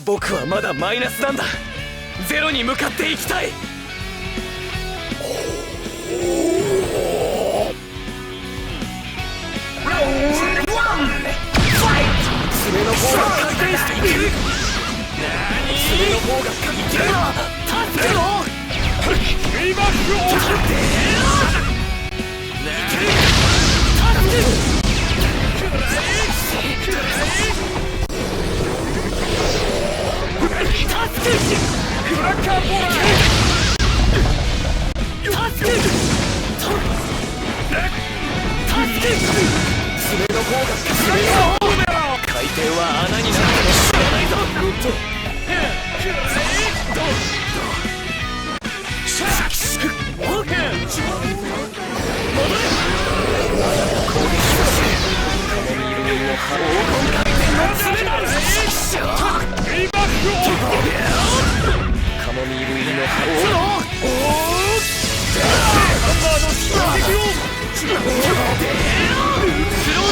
僕はまだマイナスなんだ。ゼロに向かっていきたい。ラウンド1ファイト。爪の方が回転していく。爪の方が回転していく。助けろ。レイバックを助けクラッカーボーラー助ける。爪の方が回転は穴になっても知らないぞ。カモミール入りのハンバーの衝撃をスロー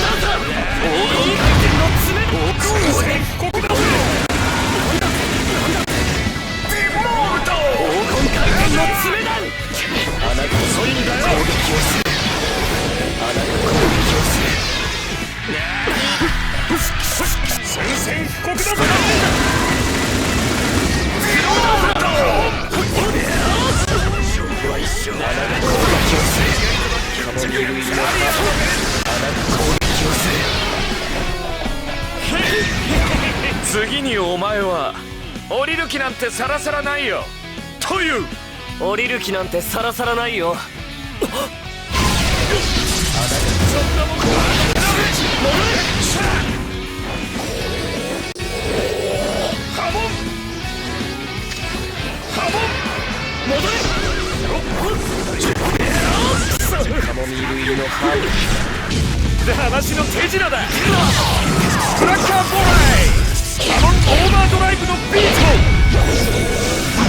ダウンだ。黄金回転の爪だ。ここだ。デモート。黄金回転の爪だ。あなたこそいいんだよ。攻撃をする。あなた攻撃をする。宣戦布告だぞ。スローダウンだ。勝負は一緒。あなた攻撃をする。カモミール入りのハート。あなた攻撃をする。次にお前は降りる気なんてさらさらないよ。という。降りる気なんてさらさらないよ。あなたそんなもん攻撃をする。カモン戻れ。カモミール入りのハーブ。話の手品だ。クラッカーボーライ。カモンオーバードライブのビート。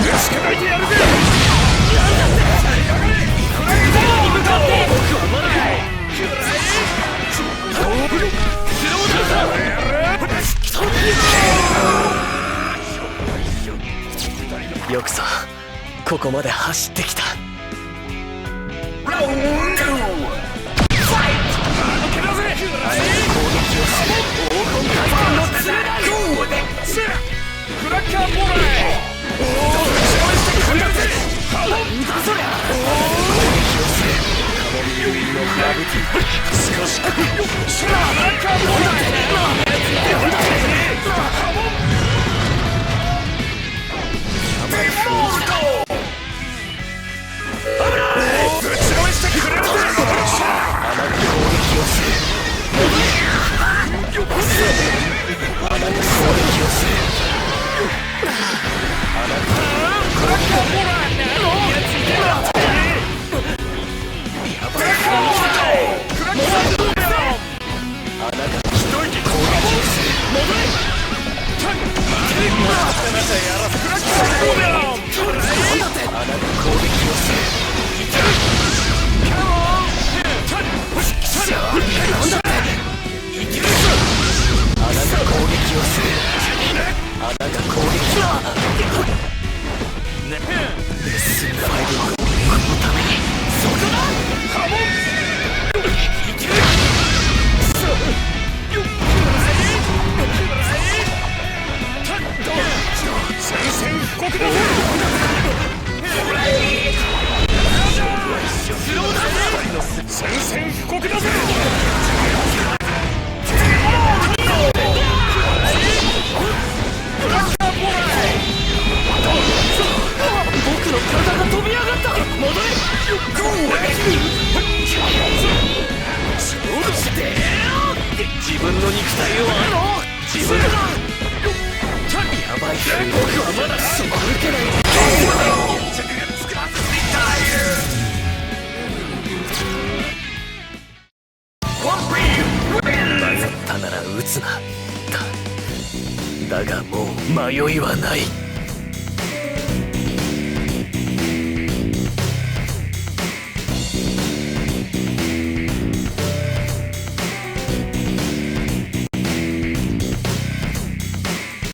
ぶちかないてやるぜ。なんだってクラッカーに向かって僕はまだスローダウンだ。よくぞここまで走ってきた。ラウンド2ファイト。抜け出せ。あなた攻撃をする。黄金回転の爪だ。クラッカーボーラー。なんだそりゃ。攻撃をする。カモミール入りのハーブティー。少しクラッカーボーラー。デモート。危ない。ぶちのめしてくれるぜ。あなた攻撃をする。あなた攻撃をする。あなたクラッカーボーラー。やばい。クラッカーボーラー。あなた一人で攻撃をする。戻れ。あなた攻撃をする。あなた攻撃をする。あなた攻撃はレッスン5はこのために。そこだ。カモン宣戦布告だぜ。宣戦布告だぜ。僕の体が飛び上がった。戻れ。自分の肉体を自分だ。やばい。僕はまだそこ歩けない。バズったなら撃つな。だがもう迷いはない。